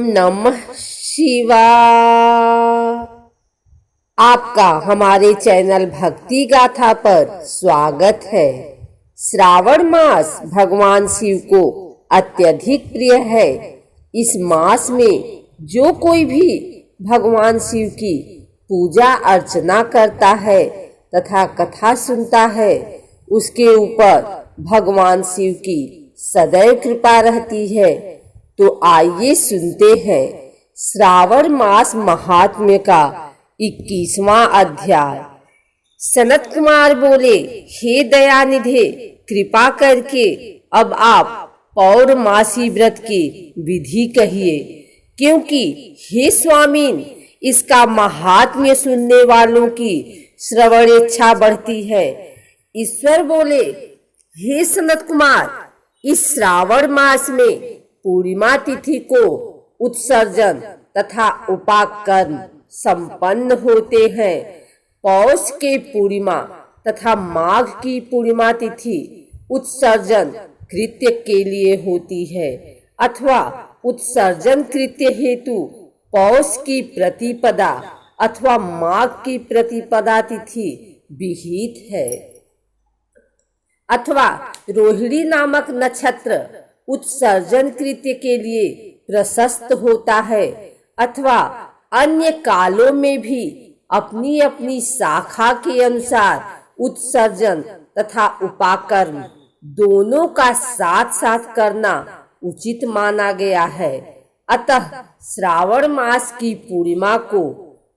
नमः शिवाय। आपका हमारे चैनल भक्ति गाथा पर स्वागत है। श्रावण मास भगवान शिव को अत्यधिक प्रिय है। इस मास में जो कोई भी भगवान शिव की पूजा अर्चना करता है तथा कथा सुनता है, उसके ऊपर भगवान शिव की सदैव कृपा रहती है। तो आइए सुनते हैं श्रावण मास महात्म्य का 21वां अध्याय। सनत कुमार बोले, हे दयानिधे, कृपा करके अब आप पौर्णमासी व्रत की विधि कहिए, क्योंकि हे स्वामीन, इसका महात्म्य सुनने वालों की श्रवण इच्छा बढ़ती है। ईश्वर बोले, हे सनत कुमार, इस श्रावण मास में पूर्णिमा तिथि को उत्सर्जन तथा उपाकर्म संपन्न होते हैं। पौष के पूर्णिमा तथा माघ की पूर्णिमा तिथि उत्सर्जन कृत्य के लिए होती है, अथवा उत्सर्जन कृत्य हेतु पौष की प्रतिपदा अथवा माघ की प्रतिपदा तिथि विहित है, अथवा रोहिणी नामक नक्षत्र उत्सर्जन कृत्य के लिए प्रशस्त होता है, अथवा अन्य कालों में भी अपनी अपनी शाखा के अनुसार उत्सर्जन तथा उपाकर्म दोनों का साथ साथ करना उचित माना गया है। अतः श्रावण मास की पूर्णिमा को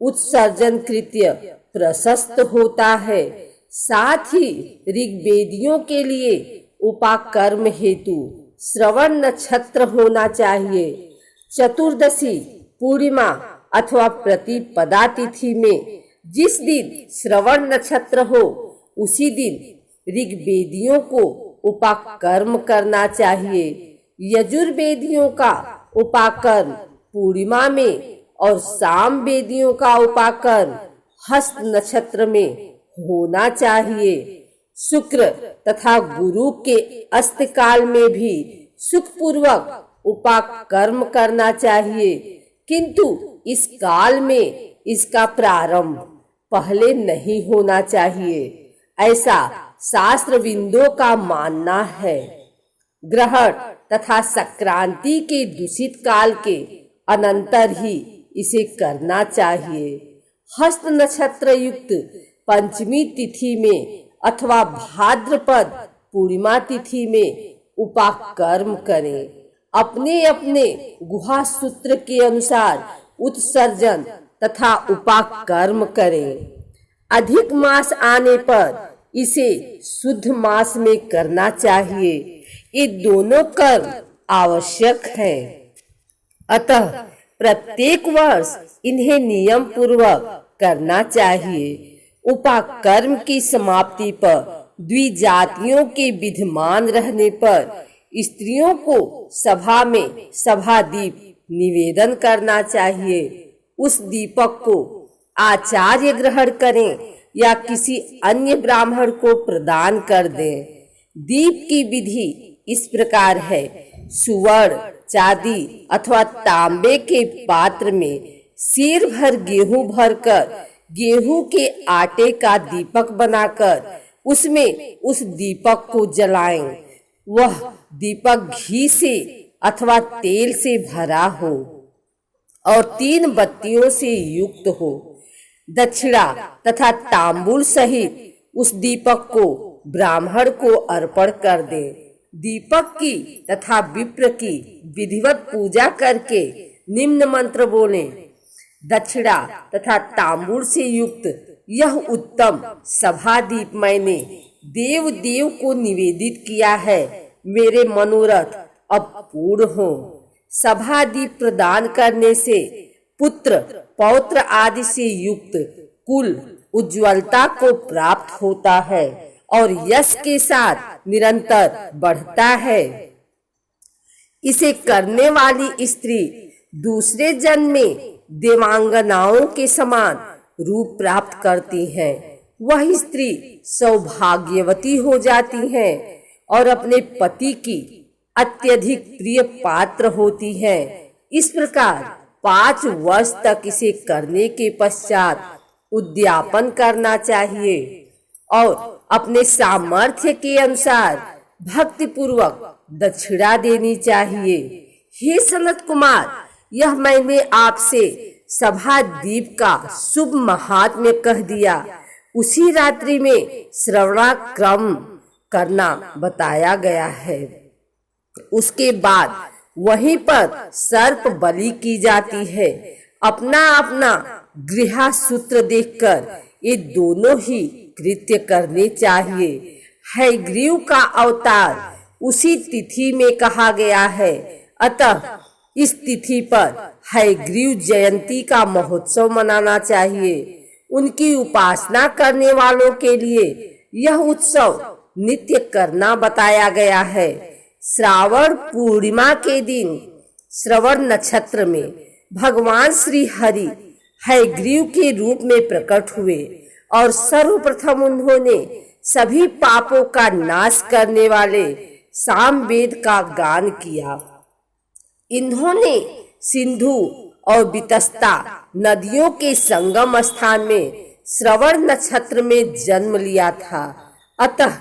उत्सर्जन कृत्य प्रशस्त होता है। साथ ही ऋग्वेदियों के लिए उपाकर्म हेतु श्रवण नक्षत्र होना चाहिए। चतुर्दशी, पूर्णिमा अथवा प्रतिपदा तिथि में जिस दिन श्रवण नक्षत्र हो, उसी दिन ऋग्वेदियों को उपाकर्म करना चाहिए। यजुर्वेदियों का उपाकर्म पूर्णिमा में और सामवेदियों का उपाकर्म हस्त नक्षत्र में होना चाहिए। शुक्र तथा गुरु के अस्त काल में भी सुखपूर्वक उपाकर्म करना चाहिए, किंतु इस काल में इसका प्रारंभ पहले नहीं होना चाहिए, ऐसा शास्त्रविदों का मानना है। ग्रहण तथा संक्रांति के दूषित काल के अनंतर ही इसे करना चाहिए। हस्त नक्षत्र युक्त पंचमी तिथि में अथवा भाद्रपद पूर्णिमा तिथि में उपाकर्म करें। अपने अपने गुहा सूत्र के अनुसार उत्सर्जन तथा उपाकर्म करें। अधिक मास आने पर इसे शुद्ध मास में करना चाहिए। ये दोनों कर्म आवश्यक हैं। अतः प्रत्येक वर्ष इन्हें नियम पूर्वक करना चाहिए। उपाकर्म की समाप्ति पर द्विजातियों के विद्यमान रहने पर स्त्रियों को सभा में सभा दीप निवेदन करना चाहिए। उस दीपक को आचार्य ग्रहण करें या किसी अन्य ब्राह्मण को प्रदान कर दें। दीप की विधि इस प्रकार है। सुवर्ण, चांदी अथवा तांबे के पात्र में सिर भर गेहूं भरकर गेहूं के आटे का दीपक बनाकर उसमें उस दीपक को जलाएं। वह दीपक घी से अथवा तेल से भरा हो और 3 बत्तियों से युक्त हो। दक्षिणा तथा तांबूल सहित उस दीपक को ब्राह्मण को अर्पण कर दे। दीपक की तथा विप्र की विधिवत पूजा करके निम्न मंत्र बोले। दक्षिणा तथा तांबूल से युक्त यह उत्तम सभा दीप मैंने देव देव को निवेदित किया है। मेरे मनोरथ अब पूर्ण हो। सभा दीप प्रदान करने से पुत्र पौत्र आदि से युक्त कुल उज्ज्वलता को प्राप्त होता है और यश के साथ निरंतर बढ़ता है। इसे करने वाली स्त्री दूसरे जन्म में देवांगनाओं के समान रूप प्राप्त करती हैं। वह स्त्री सौभाग्यवती हो जाती हैं और अपने पति की अत्यधिक प्रिय पात्र होती हैं। इस प्रकार 5 वर्ष तक इसे करने के पश्चात उद्यापन करना चाहिए और अपने सामर्थ्य के अनुसार भक्ति पूर्वक दक्षिणा देनी चाहिए। हे सनत कुमार, यह मैंने आपसे सभा दीप का शुभ महात्म्य कह दिया। उसी रात्रि में श्रवणाक्रम करना बताया गया है। उसके बाद वहीं पर सर्प बलि की जाती है। अपना अपना गृह सूत्र देखकर ये दोनों ही कृत्य करने चाहिए। हयग्रीव का अवतार उसी तिथि में कहा गया है, अतः इस तिथि पर हयग्रीव जयंती का महोत्सव मनाना चाहिए। उनकी उपासना करने वालों के लिए यह उत्सव नित्य करना बताया गया है। श्रावण पूर्णिमा के दिन श्रवण नक्षत्र में भगवान श्री हरि हयग्रीव के रूप में प्रकट हुए और सर्वप्रथम उन्होंने सभी पापों का नाश करने वाले सामवेद का गान किया। इन्होंने सिंधु और बितस्ता नदियों के संगम स्थान में श्रवण नक्षत्र में जन्म लिया था। अतः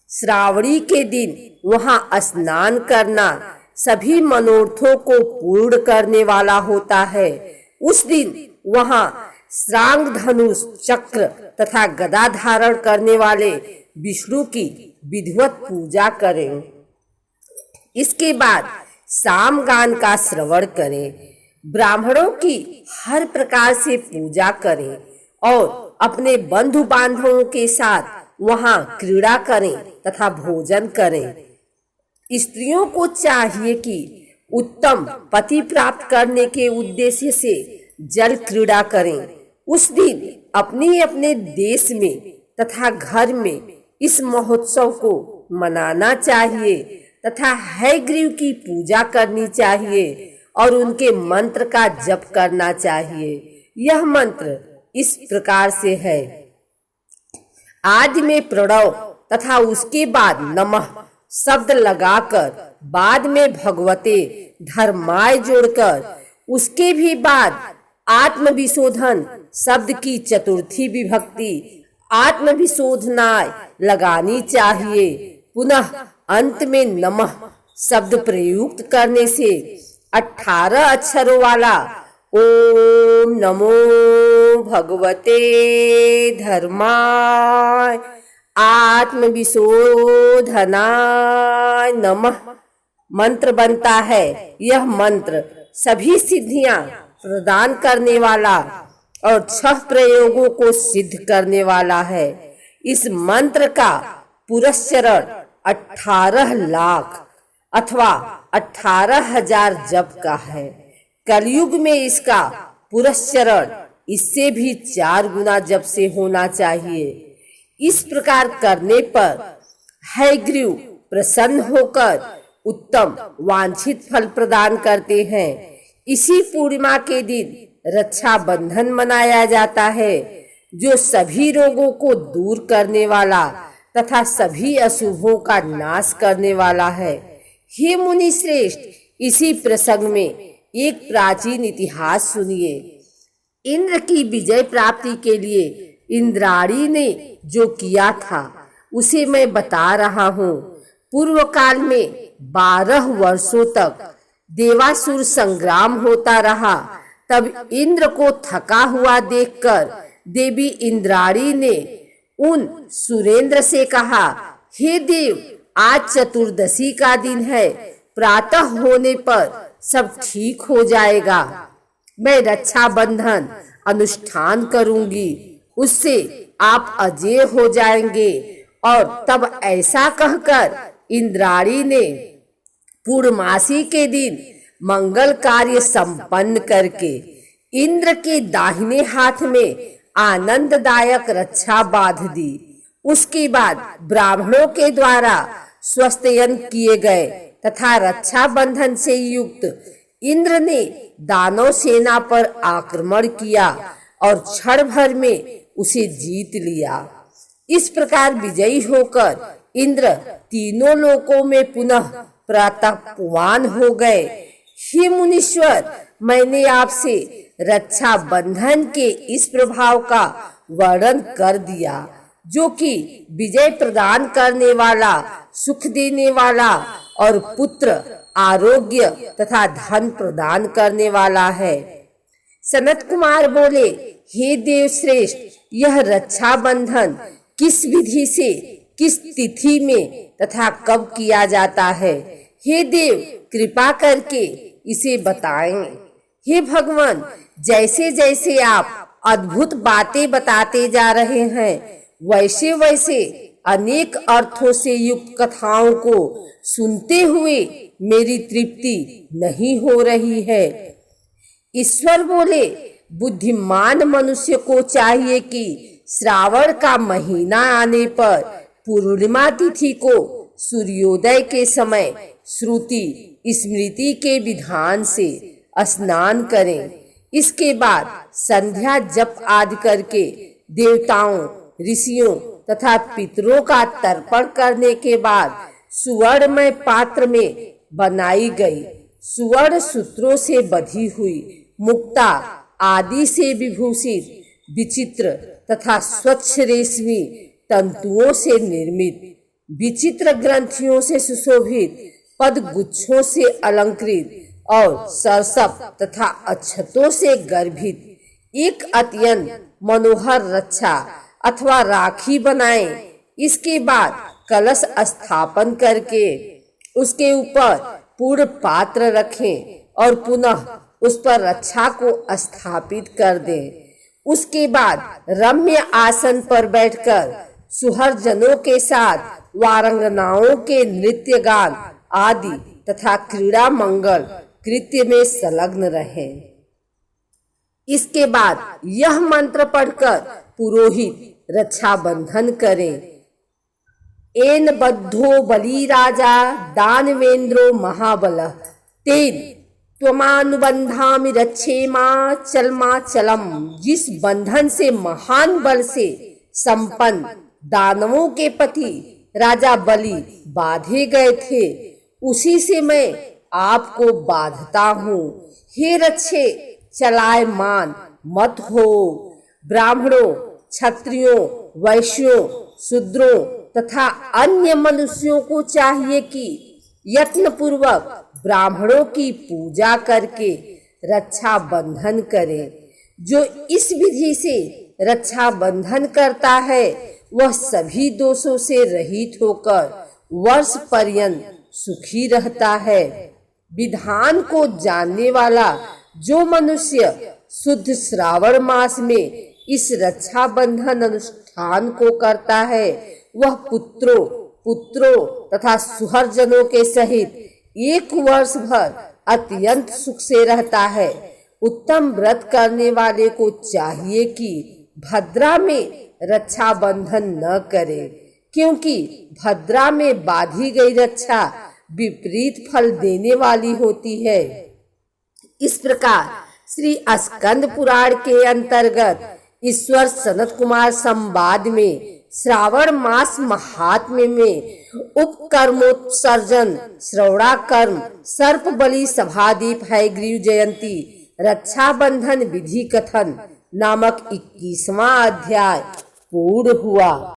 श्रावणी के दिन वहां स्नान करना सभी मनोरथों को पूर्ण करने वाला होता है। उस दिन वहां श्रांग धनुष चक्र तथा गदा धारण करने वाले विष्णु की विधिवत पूजा करें। इसके बाद सामगान का श्रवण करें, ब्राह्मणों की हर प्रकार से पूजा करें और अपने बंधु बांधवों के साथ वहां क्रीड़ा करें तथा भोजन करें। स्त्रियों को चाहिए कि उत्तम पति प्राप्त करने के उद्देश्य से जल क्रीड़ा करें। उस दिन अपने अपने देश में तथा घर में इस महोत्सव को मनाना चाहिए तथा हयग्रीव की पूजा करनी चाहिए और उनके मंत्र का जप करना चाहिए। यह मंत्र इस प्रकार से है: आदि में प्रणव तथा उसके बाद नमः शब्द लगाकर, बाद में भगवते धर्माय जोड़कर, उसके भी बाद आत्मविशोधन शब्द की चतुर्थी विभक्ति आत्मविशोधनाय लगानी चाहिए। पुनः अंत में नमः शब्द प्रयुक्त करने से 18 अक्षरों वाला ओम नमो भगवते धर्माय आत्मविशोधनाय नमः मंत्र बनता है। यह मंत्र सभी सिद्धियां प्रदान करने वाला और 6 प्रयोगों को सिद्ध करने वाला है। इस मंत्र का पुरस्चरण 18 लाख अथवा 18,000 जप का है। कलयुग में इसका पुरस्चरण इससे भी 4 गुना जप से होना चाहिए। इस प्रकार करने पर हयग्रीव प्रसन्न होकर उत्तम वांछित फल प्रदान करते हैं। इसी पूर्णिमा के दिन रक्षा बंधन मनाया जाता है, जो सभी रोगों को दूर करने वाला तथा सभी अशुभों का नाश करने वाला है। हे मुनि श्रेष्ठ, इसी प्रसंग में एक प्राचीन इतिहास सुनिए। इंद्र की विजय प्राप्ति के लिए इंद्राणी ने जो किया था उसे मैं बता रहा हूँ। पूर्व काल में 12 वर्षों तक देवासुर संग्राम होता रहा। तब इंद्र को थका हुआ देखकर देवी इंद्राणी ने उन सुरेंद्र से कहा, हे देव, आज चतुर्दशी का दिन है, प्रातः होने पर सब ठीक हो जाएगा। मैं रक्षा बंधन अनुष्ठान करूंगी, उससे आप अजेय हो जाएंगे। और तब ऐसा कहकर इंद्राणी ने पूर्णमासी के दिन मंगल कार्य संपन्न करके इंद्र के दाहिने हाथ में आनंददायक रक्षा बांध दी। उसके बाद ब्राह्मणों के द्वारा स्वस्त्ययन किए गए तथा रक्षा बंधन से युक्त इंद्र ने दानव सेना पर आक्रमण किया और क्षण भर में उसे जीत लिया। इस प्रकार विजयी होकर इंद्र तीनों लोकों में पुनः प्रतापवान हो गए। हे मुनीश्वर, मैंने आपसे रक्षा बंधन के इस प्रभाव का वर्णन कर दिया, जो कि विजय प्रदान करने वाला, सुख देने वाला और पुत्र, आरोग्य तथा धन प्रदान करने वाला है। सनत कुमार बोले, हे देव श्रेष्ठ, यह रक्षा बंधन किस विधि से, किस तिथि में तथा कब किया जाता है? हे देव, कृपा करके इसे बताएं। हे भगवान, जैसे जैसे आप अद्भुत बातें बताते जा रहे हैं, वैसे वैसे अनेक अर्थों से युक्त कथाओं को सुनते हुए मेरी तृप्ति नहीं हो रही है। ईश्वर बोले, बुद्धिमान मनुष्य को चाहिए कि श्रावण का महीना आने पर पूर्णिमा तिथि को सूर्योदय के समय श्रुति स्मृति के विधान से स्नान करें। इसके बाद संध्या जप आदि करके देवताओं, ऋषियों तथा पितरों का तर्पण करने के बाद सुवर्णमय पात्र में बनाई गई, सुवर्ण सूत्रों से बधी हुई, मुक्ता आदि से विभूषित, विचित्र तथा स्वच्छ रेशमी तंतुओं से निर्मित, विचित्र ग्रंथियों से सुशोभित, पद गुच्छों से अलंकृत और सरसप तथा अक्षतों से गर्भित एक अत्यंत मनोहर रक्षा अथवा राखी बनाएं। इसके बाद कलश स्थापन करके उसके ऊपर पूर्ण पात्र रखें और पुनः उस पर रक्षा को स्थापित कर दें। उसके बाद रम्य आसन पर बैठकर सुहृदजनों के साथ वारंगनाओं के नृत्य गान आदि तथा क्रीड़ा मंगल कृत्य में संलग्न रहें। इसके बाद यह मंत्र पढ़कर पुरोहित रक्षा बंधन करें। एन बद्धो बलि राजा दानवेंद्रो महाबल तेन त्वमानुबंधामि रक्षेमा चलमा चलम। जिस बंधन से महान बल से संपन्न दानवों के पति राजा बलि बांधे गए थे, उसी से मैं आपको बांधता हूँ। हे रक्षे, चलायमान मत हो। ब्राह्मणों, क्षत्रियों, वैश्यों, शूद्रों तथा अन्य मनुष्यों को चाहिए कि यत्न पूर्वक ब्राह्मणों की पूजा करके रक्षा बंधन करें। जो इस विधि से रक्षा बंधन करता है, वह सभी दोषों से रहित होकर वर्ष पर्यंत सुखी रहता है। विधान को जानने वाला जो मनुष्य शुद्ध श्रावण मास में इस रक्षा बंधन अनुष्ठान को करता है, वह पुत्रों तथा सुहृदजनों के सहित एक वर्ष भर अत्यंत सुख से रहता है। उत्तम व्रत करने वाले को चाहिए कि भद्रा में रक्षा बंधन न करे, क्योंकि भद्रा में बांधी गई रक्षा विपरीत फल देने वाली होती है। इस प्रकार श्री स्कंद पुराण के अंतर्गत ईश्वर सनत कुमार संवाद में श्रावण मास महात्म्य में उपकर्मोत्सर्जन, श्रवणाकर्म, सर्प बलि, सभादीप, हयग्रीव जयंती, रक्षा बंधन विधि कथन नामक 21वां अध्याय पूर्ण हुआ।